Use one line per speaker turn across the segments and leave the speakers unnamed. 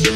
Right,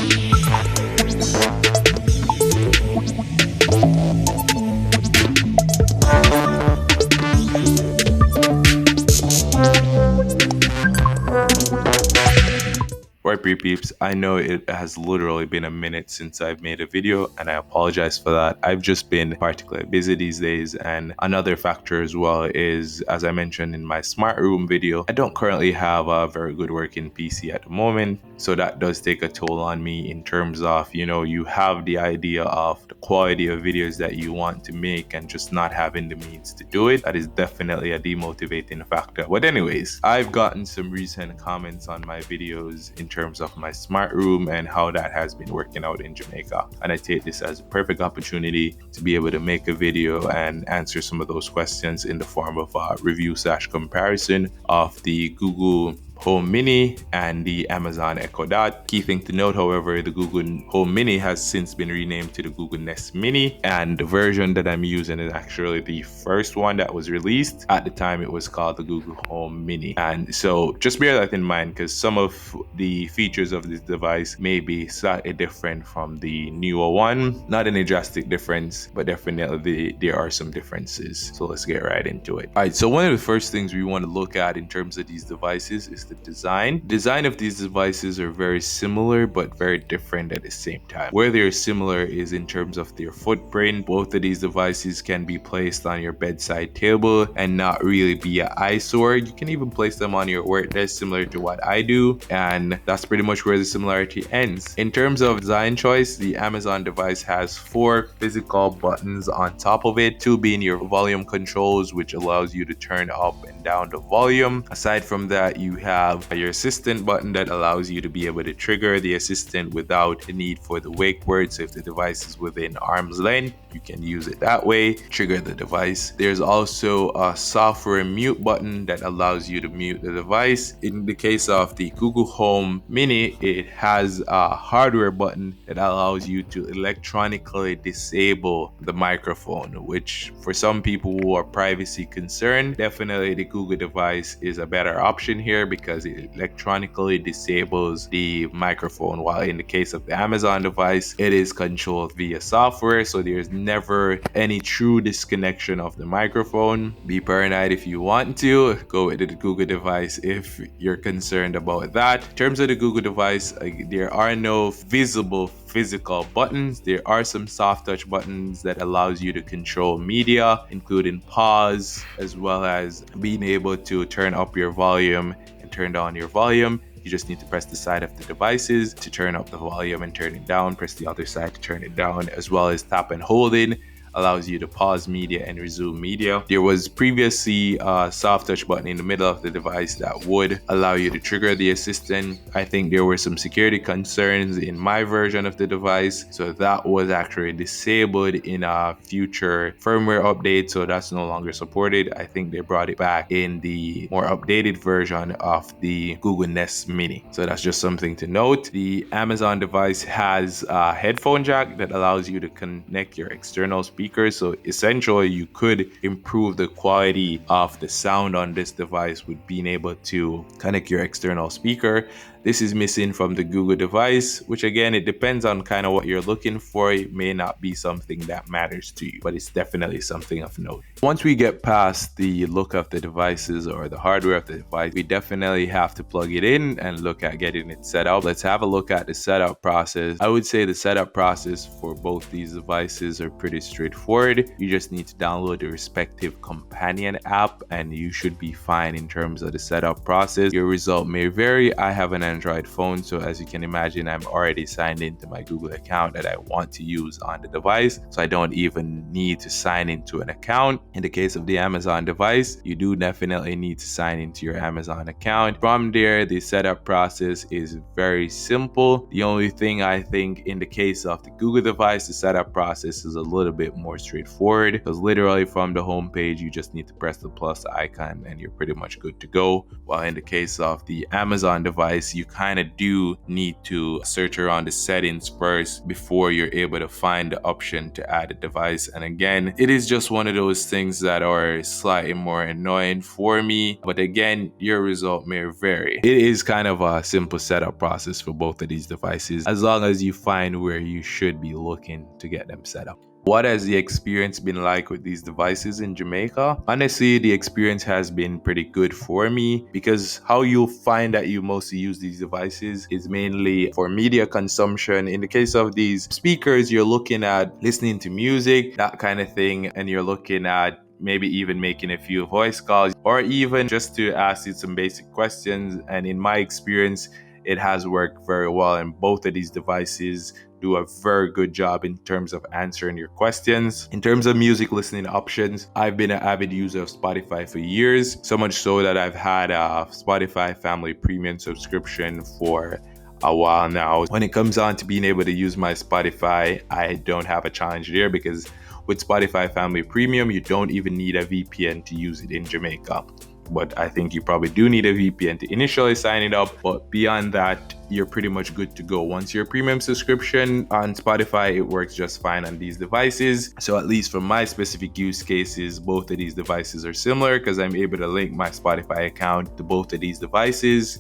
peeps, I know it has literally been a minute since I've made a video, and I apologize for that. I've just been particularly busy these days, and another factor as well is, as I mentioned in my smart room video, I don't currently have a very good working PC at the moment, so that does take a toll on me in terms of, you have the idea of the quality of videos that you want to make and just not having the means to do it. That is definitely a demotivating factor. But anyways, I've gotten some recent comments on my videos in terms of my smart room and how that has been working out in Jamaica. And I take this as a perfect opportunity to be able to make a video and answer some of those questions in the form of a review/comparison of the Google Home Mini and the Amazon Echo Dot. Key thing to note, however, the Google Home Mini has since been renamed to the Google Nest Mini, and the version that I'm using is actually the first one that was released. At the time, it was called the Google Home Mini. And so just bear that in mind, because some of the features of this device may be slightly different from the newer one. Not any drastic difference, but definitely there are some differences. So let's get right into it. All right, so one of the first things we want to look at in terms of these devices is the design of these devices are very similar but very different at the same time. Where they're similar is in terms of their footprint. Both of these devices can be placed on your bedside table and not really be an eyesore. You can even place them on your work desk, similar to what I do, and that's pretty much where the similarity ends. In terms of design choice, the Amazon device has 4 physical buttons on top of it, 2 being your volume controls, which allows you to turn up and down the volume. Aside from that, you have your assistant button that allows you to be able to trigger the assistant without the need for the wake word. So if the device is within arm's length, you can use it that way, trigger the device. There's also a software mute button that allows you to mute the device. In the case of the Google Home Mini, it has a hardware button that allows you to electronically disable the microphone, which for some people who are privacy concerned, definitely the Google device is a better option here because it electronically disables the microphone, while in the case of the Amazon device, it is controlled via software, so there's never any true disconnection of the microphone. Be paranoid if you want to. Go with the Google device if you're concerned about that. In terms of the Google device, there are no visible physical buttons. There are some soft touch buttons that allows you to control media, including pause, as well as being able to turn up your volume and turn down your volume. You just need to press the side of the devices to turn up the volume and turn it down. Press the other side to turn it down, as well as tap and hold it. Allows you to pause media and resume media. There was previously a soft touch button in the middle of the device that would allow you to trigger the assistant. I think there were some security concerns in my version of the device, so that was actually disabled in a future firmware update, so that's no longer supported. I think they brought it back in the more updated version of the Google Nest Mini, so that's just something to note. The Amazon device has a headphone jack that allows you to connect your external speakers. So essentially, you could improve the quality of the sound on this device with being able to connect your external speaker. This is missing from the Google device, which again, it depends on kind of what you're looking for. It may not be something that matters to you, but it's definitely something of note. Once we get past the look of the devices or the hardware of the device, we definitely have to plug it in and look at getting it set up. Let's have a look at the setup process. I would say the setup process for both these devices are pretty straightforward. You just need to download the respective companion app and you should be fine in terms of the setup process. Your result may vary. I have an Android phone, so as you can imagine, I'm already signed into my Google account that I want to use on the device, so I don't even need to sign into an account. In the case of the Amazon device, you do definitely need to sign into your Amazon account. From there, the setup process is very simple. The only thing I think in the case of the Google device, the setup process is a little bit more straightforward, because literally from the home page, you just need to press the plus icon and you're pretty much good to go. While in the case of the Amazon device, you you kind of do need to search around the settings first before you're able to find the option to add a device. And again, it is just one of those things that are slightly more annoying for me, but again, your result may vary. It is kind of a simple setup process for both of these devices as long as you find where you should be looking to get them set up. What has the experience been like with these devices in Jamaica? Honestly, the experience has been pretty good for me because how you'll find that you mostly use these devices is mainly for media consumption. In the case of these speakers, you're looking at listening to music, that kind of thing, and you're looking at maybe even making a few voice calls or even just to ask you some basic questions. And in my experience, it has worked very well, and both of these devices do a very good job in terms of answering your questions. In terms of music listening options, I've been an avid user of Spotify for years, so much so that I've had a Spotify Family Premium subscription for a while now. When it comes on to being able to use my Spotify, I don't have a challenge there because with Spotify Family Premium, you don't even need a VPN to use it in Jamaica. But I think you probably do need a VPN to initially sign it up. But beyond that, you're pretty much good to go. Once your premium subscription on Spotify, it works just fine on these devices. So at least for my specific use cases, both of these devices are similar because I'm able to link my Spotify account to both of these devices.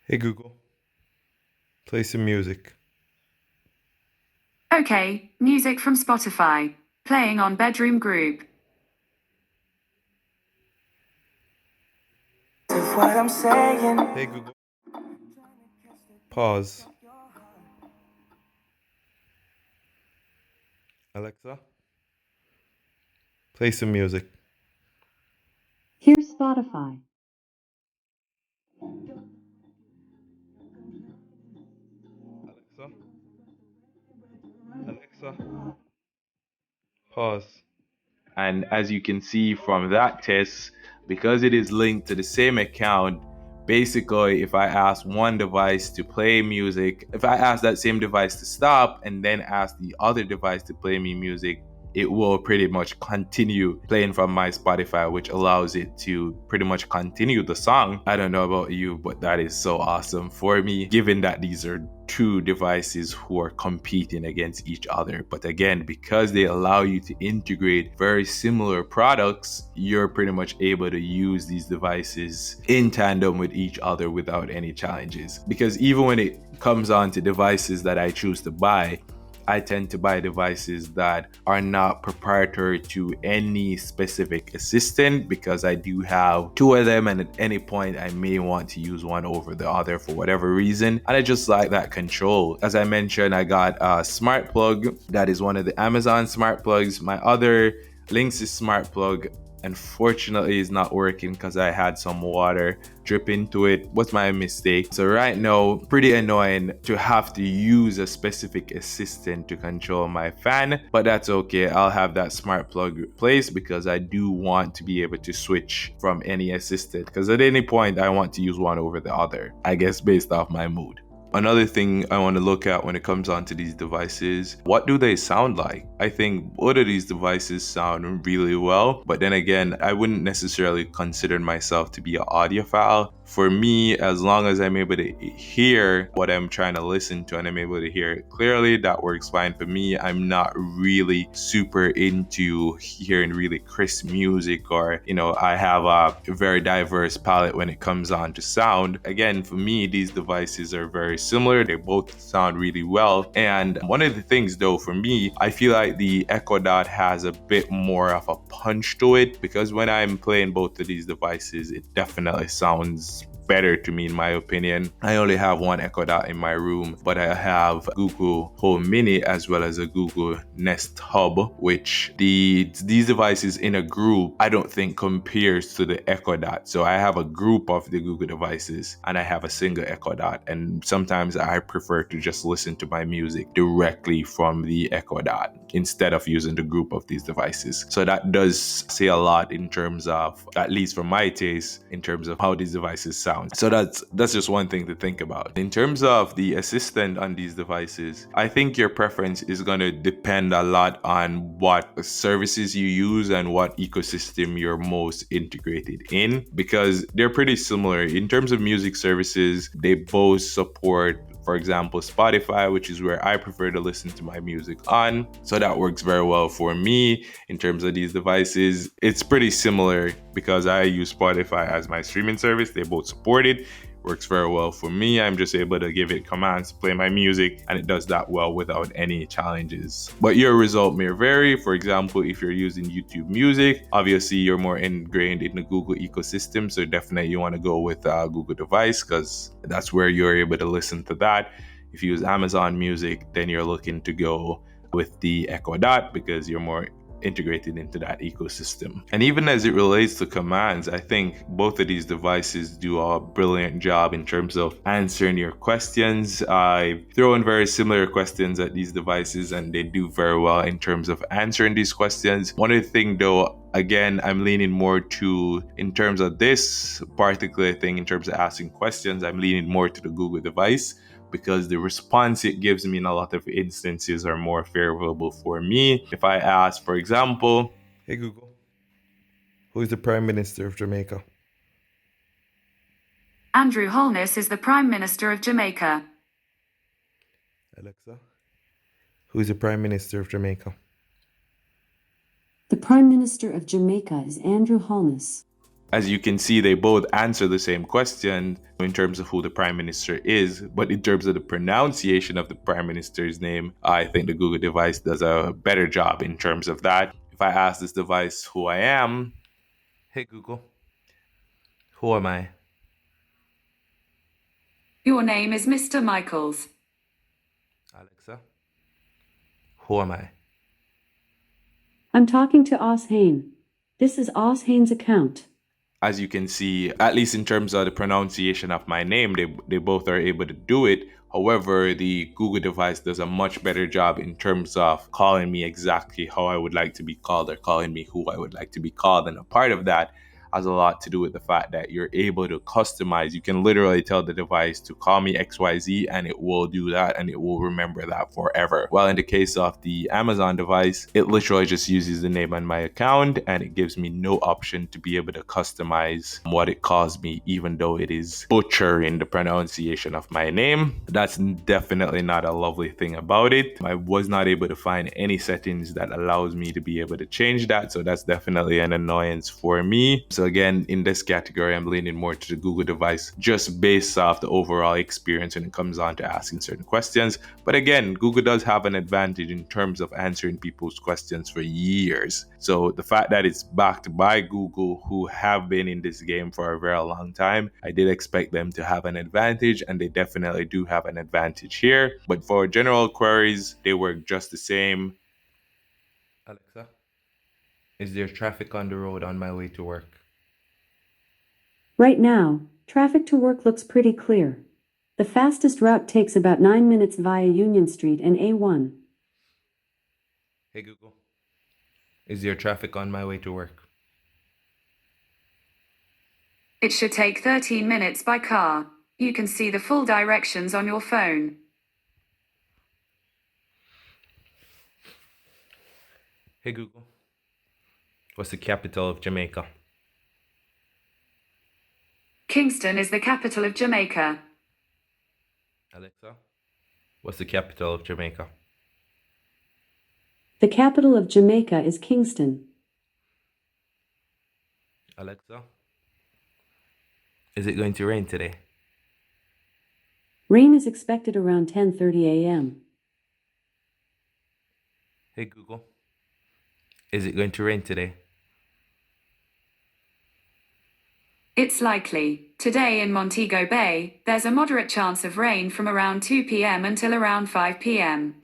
Hey Google, play some music.
Okay, music from Spotify. Playing on Bedroom Group.
What I'm saying.
Hey Google, pause. Alexa, play some music.
Here's Spotify.
Alexa, pause. And as you can see from that test, because it is linked to the same account, basically if I ask one device to play music, if I ask that same device to stop and then ask the other device to play me music, it will pretty much continue playing from my Spotify, which allows it to pretty much continue the song. I don't know about you, but that is so awesome for me, given that these are two devices who are competing against each other. But again, because they allow you to integrate very similar products, you're pretty much able to use these devices in tandem with each other without any challenges. Because even when it comes on to devices that I choose to buy, I tend to buy devices that are not proprietary to any specific assistant because I do have two of them, and at any point I may want to use one over the other for whatever reason, and I just like that control. As I mentioned, I got a smart plug that is one of the Amazon smart plugs. My other Linksys smart plug unfortunately is not working because I had some water drip into it. What's my mistake? So right now, pretty annoying to have to use a specific assistant to control my fan, but that's okay. I'll have that smart plug replaced because I do want to be able to switch from any assistant, because at any point I want to use one over the other, I guess based off my mood. Another thing I want to look at when it comes onto these devices, what do they sound like? I think both of these devices sound really well, but then again, I wouldn't necessarily consider myself to be an audiophile. For me, as long as I'm able to hear what I'm trying to listen to and I'm able to hear it clearly, that works fine for me. I'm not really super into hearing really crisp music, or, I have a very diverse palette when it comes on to sound. Again, for me, these devices are very similar. They both sound really well. And one of the things though, for me, I feel like the Echo Dot has a bit more of a punch to it, because when I'm playing both of these devices, it definitely sounds better to me, in my opinion. I only have one Echo Dot in my room, but I have Google Home Mini as well as a Google Nest Hub, which these devices in a group I don't think compares to the Echo Dot. So I have a group of the Google devices and I have a single Echo Dot, and sometimes I prefer to just listen to my music directly from the Echo Dot instead of using the group of these devices. So that does say a lot in terms of, at least for my taste, in terms of how these devices sound. sounds. So that's just one thing to think about. In terms of the assistant on these devices, I think your preference is going to depend a lot on what services you use and what ecosystem you're most integrated in, because they're pretty similar. In terms of music services, they both support, for example, Spotify, which is where I prefer to listen to my music on. So that works very well for me. In terms of these devices, it's pretty similar because I use Spotify as my streaming service. They both support it. Works very well for me. I'm just able to give it commands to play my music, and it does that well without any challenges. But your result may vary. For example, if you're using YouTube Music, obviously you're more ingrained in the Google ecosystem, so definitely you want to go with a Google device because that's where you're able to listen to that. If you use Amazon Music, then you're looking to go with the Echo Dot because you're more integrated into that ecosystem. And even as it relates to commands, I think both of these devices do a brilliant job in terms of answering your questions. I throw in very similar questions at these devices and they do very well in terms of answering these questions. One of the things though, again, I'm leaning more to, in terms of this particular thing, in terms of asking questions, I'm leaning more to the Google device, because the response it gives me in a lot of instances are more favorable for me. If I ask, for example,
hey Google, who is the Prime Minister of Jamaica?
Andrew Holness is the Prime Minister of Jamaica.
Alexa, who is the Prime Minister of Jamaica?
The Prime Minister of Jamaica is Andrew Holness.
As you can see, they both answer the same question in terms of who the Prime Minister is, but in terms of the pronunciation of the Prime Minister's name, I think the Google device does a better job in terms of that. If I ask this device who I am, hey Google, who am I?
Your name is Mr. Michaels.
Alexa, who am I?
I'm talking to Os Hain. This is Os Hain's account.
As you can see, at least in terms of the pronunciation of my name, they both are able to do it. However, the Google device does a much better job in terms of calling me exactly how I would like to be called, or calling me who I would like to be called. And a part of that has a lot to do with the fact that you're able to customize. You can literally tell the device to call me XYZ and it will do that, and it will remember that forever. While in the case of the Amazon device, it literally just uses the name on my account and it gives me no option to be able to customize what it calls me, even though it is butchering the pronunciation of my name. That's definitely not a lovely thing about it. I was not able to find any settings that allows me to be able to change that, so that's definitely an annoyance for me. So again, in this category, I'm leaning more to the Google device just based off the overall experience when it comes on to asking certain questions. But again, Google does have an advantage in terms of answering people's questions for years. So the fact that it's backed by Google, who have been in this game for a very long time, I did expect them to have an advantage, and they definitely do have an advantage here. But for general queries, they work just the same. Alexa, is there traffic on the road on my way to work?
Right now, traffic to work looks pretty clear. The fastest route takes about 9 minutes via Union Street and A1.
Hey Google, is there traffic on my way to work?
It should take 13 minutes by car. You can see the full directions on your phone.
Hey Google, what's the capital of Jamaica?
Kingston is the capital of Jamaica.
Alexa, what's the capital of Jamaica?
The capital of Jamaica is Kingston.
Alexa, is it going to rain today?
Rain is expected around 10:30 a.m.
Hey Google, is it going to rain today?
It's likely. Today in Montego Bay, there's a moderate chance of rain from around 2 p.m. until around 5 p.m.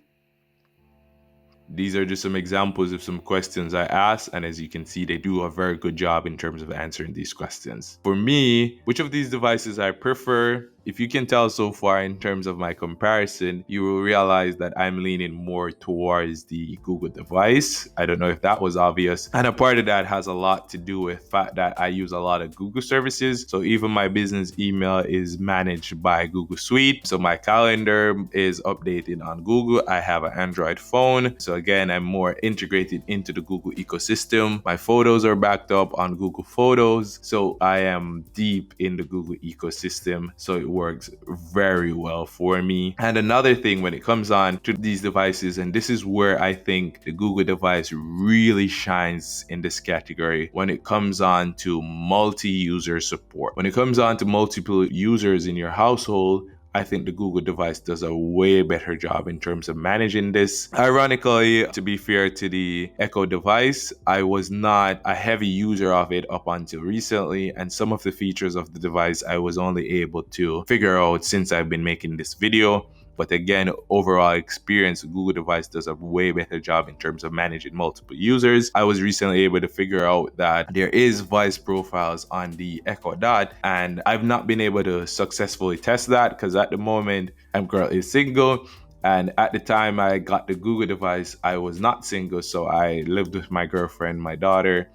These are just some examples of some questions I asked, and as you can see, they do a very good job in terms of answering these questions. For me, which of these devices I prefer?
If you can tell so far in terms of my comparison, you will realize that I'm leaning more towards the Google device. I don't know if that was obvious. And a part of that has a lot to do with the fact that I use a lot of Google services. So even my business email is managed by Google Suite. So my calendar is updated on Google. I have an Android phone. So again, I'm more integrated into the Google ecosystem. My photos are backed up on Google Photos. So I am deep in the Google ecosystem. So it works very well for me. And another thing when it comes on to these devices, and this is where I think the Google device really shines in this category when it comes on to multi-user support. When it comes on to multiple users in your household, I think the Google device does a way better job in terms of managing this. Ironically, to be fair to the Echo device, I was not a heavy user of it up until recently, and some of the features of the device I was only able to figure out since I've been making this video. But again, overall experience, Google device does a way better job in terms of managing multiple users. I was recently able to figure out that there is voice profiles on the Echo Dot, and I've not been able to successfully test that because at the moment I'm currently single. And at the time I got the Google device, I was not single. So I lived with my girlfriend, my daughter.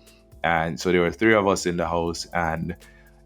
And so there were three of us in the house, and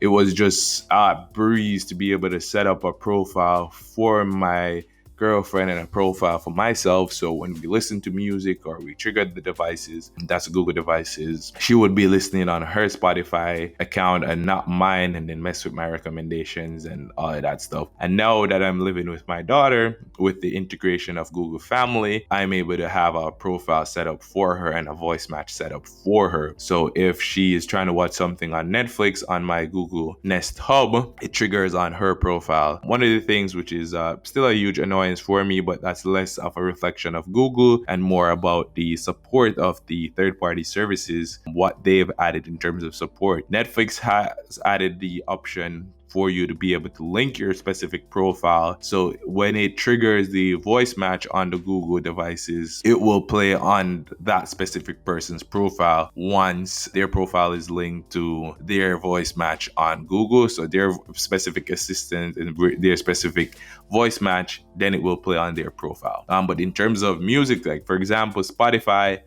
it was just a breeze to be able to set up a profile for my girlfriend and a profile for myself. So when we listen to music or we triggered the devices, that's Google devices, she would be listening on her Spotify account and not mine, and then mess with my recommendations and all of that stuff. And now that I'm living with my daughter, with the integration of Google Family, I'm able to have a profile set up for her and a voice match set up for her. So if she is trying to watch something on Netflix on my Google Nest Hub, it triggers on her profile. One of the things which is still a huge annoyance for me, but that's less of a reflection of Google and more about the support of the third-party services, what they've added in terms of support. Netflix has added the option for you to be able to link your specific profile. So when it triggers the voice match on the Google devices, it will play on that specific person's profile once their profile is linked to their voice match on Google. So their specific assistant and their specific voice match, then it will play on their profile. But in terms of music, like for example, Spotify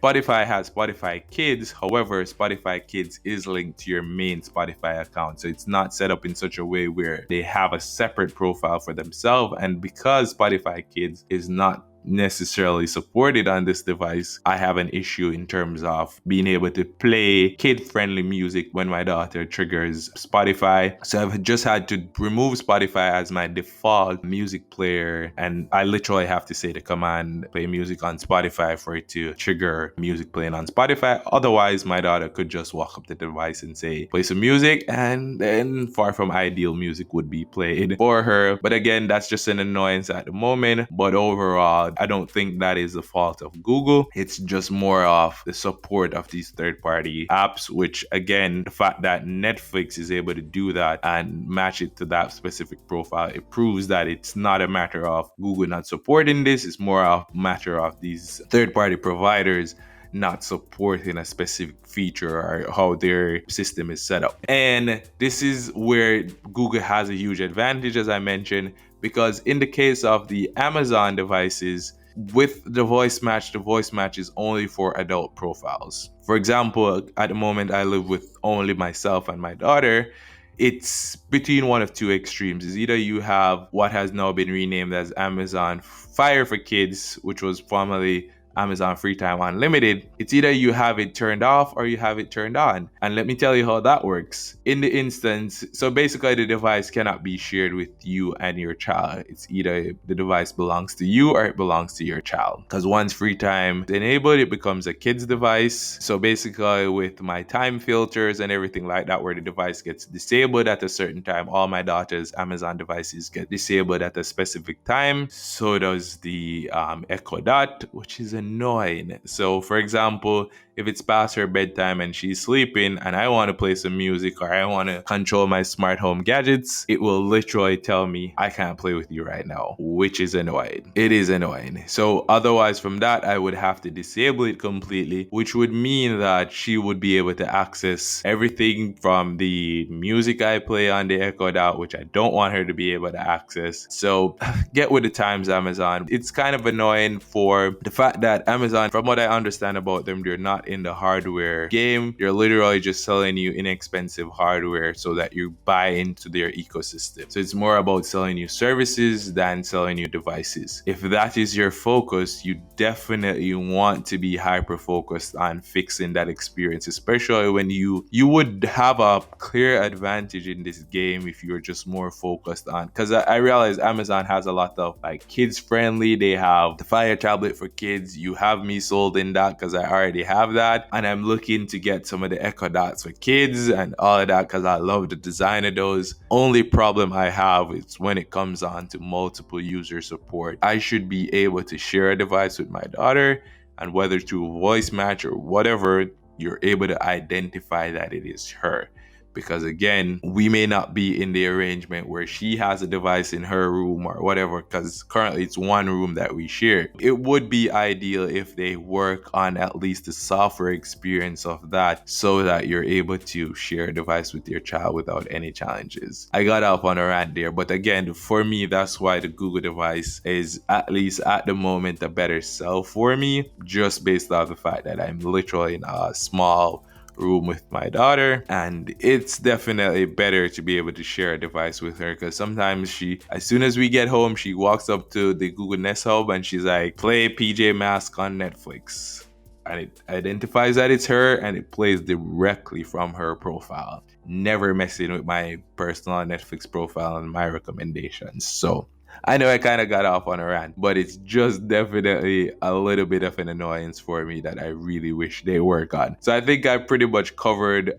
has Spotify Kids. However, Spotify Kids is linked to your main Spotify account. So it's not set up in such a way where they have a separate profile for themselves. And because Spotify Kids is not necessarily supported on this device, I have an issue in terms of being able to play kid-friendly music when my daughter triggers Spotify. So I've just had to remove Spotify as my default music player, and I literally have to say the command play music on Spotify for it to trigger music playing on Spotify. Otherwise, my daughter could just walk up to the device and say play some music, and then far from ideal music would be played for her. But again, that's just an annoyance at the moment. But overall, I don't think that is the fault of Google. It's just more of the support of these third-party apps, which again, the fact that Netflix is able to do that and match it to that specific profile, it proves that it's not a matter of Google not supporting this. It's more of a matter of these third-party providers not supporting a specific feature or how their system is set up. And this is where Google has a huge advantage, as I mentioned, because in the case of the Amazon devices, with the voice match is only for adult profiles. For example, at the moment I live with only myself and my daughter. It's between one of two extremes. Is either you have what has now been renamed as Amazon Fire for Kids, which was formerly Amazon Free Time Unlimited. It's either you have it turned off or you have it turned on. And let me tell you how that works. In the instance, so basically the device cannot be shared with you and your child. It's either the device belongs to you or it belongs to your child. Because once Free Time is enabled, it becomes a kid's device. So basically with my time filters and everything like that, where the device gets disabled at a certain time, all my daughter's Amazon devices get disabled at a specific time. So does the Echo Dot, which is annoying. So for example, if it's past her bedtime and she's sleeping and I want to play some music or I want to control my smart home gadgets, it will literally tell me I can't play with you right now, which is annoying. It is annoying. So otherwise from that, I would have to disable it completely, which would mean that she would be able to access everything from the music I play on the Echo Dot, which I don't want her to be able to access. So get with the times, Amazon. It's kind of annoying for the fact that Amazon, from what I understand about them, they're not in the hardware game. They're literally just selling you inexpensive hardware so that you buy into their ecosystem. So it's more about selling you services than selling you devices. If that is your focus, you definitely want to be hyper focused on fixing that experience, especially when you would have a clear advantage in this game if you're just more focused on, because I realize Amazon has a lot of like kids friendly. They have the Fire tablet for kids. You have me sold in that because I already have that, and I'm looking to get some of the Echo Dots for kids and all of that because I love the design of those. Only problem I have is when it comes on to multiple user support. I should be able to share a device with my daughter, and whether through voice match or whatever, you're able to identify that it is her. Because again, we may not be in the arrangement where she has a device in her room or whatever, because currently it's one room that we share. It would be ideal if they work on at least the software experience of that so that you're able to share a device with your child without any challenges. I got off on a rant there, but again, for me, that's why the Google device is, at least at the moment, a better sell for me, just based off the fact that I'm literally in a small room with my daughter, and it's definitely better to be able to share a device with her, because sometimes she, as soon as we get home, she walks up to the Google Nest Hub and she's like, play PJ Masks on Netflix, and it identifies that it's her and it plays directly from her profile, never messing with my personal Netflix profile and my recommendations. So I know I kind of got off on a rant, but it's just definitely a little bit of an annoyance for me that I really wish they work on. So I think I pretty much covered,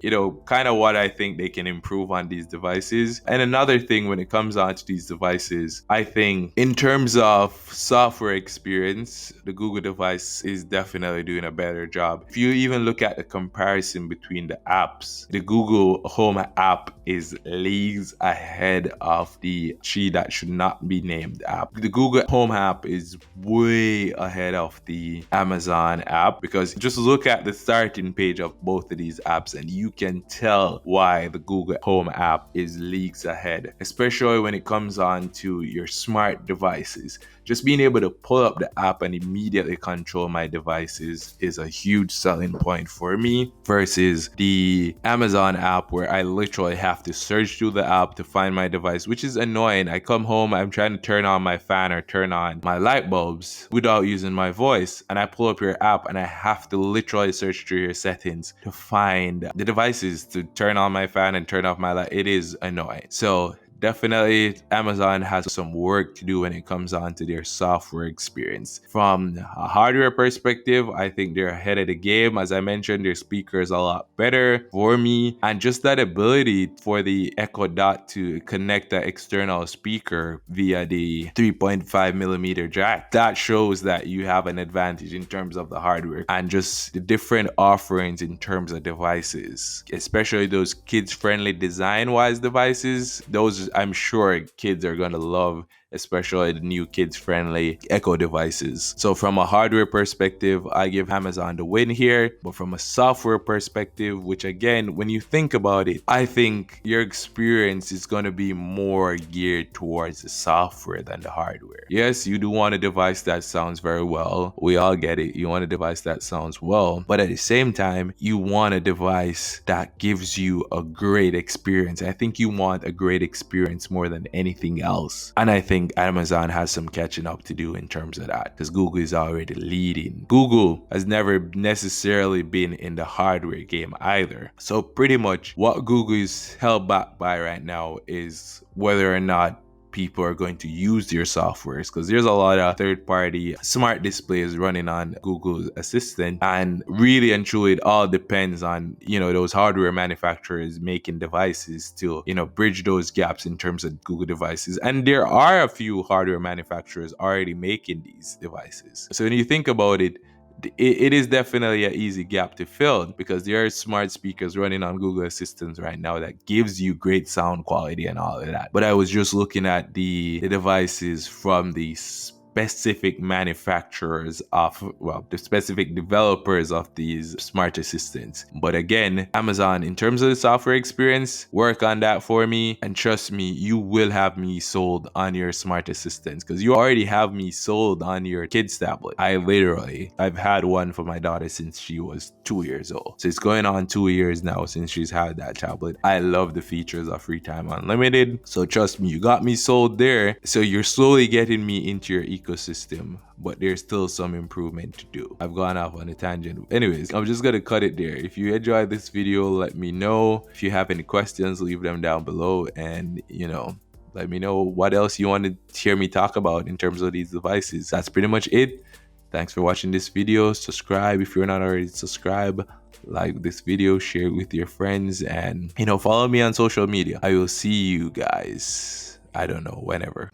kind of what I think they can improve on these devices. And another thing when it comes on to these devices, I think in terms of software experience, the Google device is definitely doing a better job. If you even look at the comparison between the apps, the Google Home app is leagues ahead of the tree that should not be named app. The Google Home app is way ahead of the Amazon app, because just look at the starting page of both of these apps and you can tell why the Google Home app is leagues ahead, especially when it comes on to your smart devices. Just being able to pull up the app and immediately control my devices is a huge selling point for me versus the Amazon app, where I literally have to search through the app to find my device, which is annoying. I come home, I'm trying to turn on my fan or turn on my light bulbs without using my voice, and I pull up your app and I have to literally search through your settings to find the devices to turn on my fan and turn off my light. It is annoying. So definitely Amazon has some work to do when it comes on to their software experience. From a hardware perspective, I think they're ahead of the game. As I mentioned, their speaker is a lot better for me, and just that ability for the Echo Dot to connect the external speaker via the 3.5 millimeter jack, that shows that you have an advantage in terms of the hardware and just the different offerings in terms of devices, especially those kids friendly design wise devices. Those I'm sure kids are gonna love, especially the new kids-friendly Echo devices. So from a hardware perspective, I give Amazon the win here. But from a software perspective, which again, when you think about it, I think your experience is gonna be more geared towards the software than the hardware. Yes, you do want a device that sounds very well. We all get it. You want a device that sounds well, but at the same time, you want a device that gives you a great experience. I think you want a great experience more than anything else. And I think Amazon has some catching up to do in terms of that, because Google is already leading. Google has never necessarily been in the hardware game either. So pretty much what Google is held back by right now is whether or not people are going to use their softwares, because there's a lot of third-party smart displays running on Google Assistant, and really and truly it all depends on those hardware manufacturers making devices to bridge those gaps in terms of Google devices. And there are a few hardware manufacturers already making these devices. So when you think about it, it is definitely an easy gap to fill because there are smart speakers running on Google Assistants right now that gives you great sound quality and all of that. But I was just looking at the devices from the specific manufacturers of, well, the specific developers of these smart assistants. But again, Amazon, in terms of the software experience, work on that for me, and trust me, you will have me sold on your smart assistants because you already have me sold on your kids tablet. I've had one for my daughter since she was 2 years old, so it's going on 2 years now since she's had that tablet. I love the features of Free Time Unlimited, so trust me, you got me sold there. So you're slowly getting me into your ecosystem, but there's still some improvement to do. I've gone off on a tangent. Anyways, I'm just gonna cut it there. If you enjoyed this video, let me know. If you have any questions, leave them down below, and let me know what else you want to hear me talk about in terms of these devices. That's pretty much it. Thanks for watching this video. Subscribe if you're not already subscribed. Like this video, share it with your friends, and follow me on social media. I will see you guys, I don't know, whenever.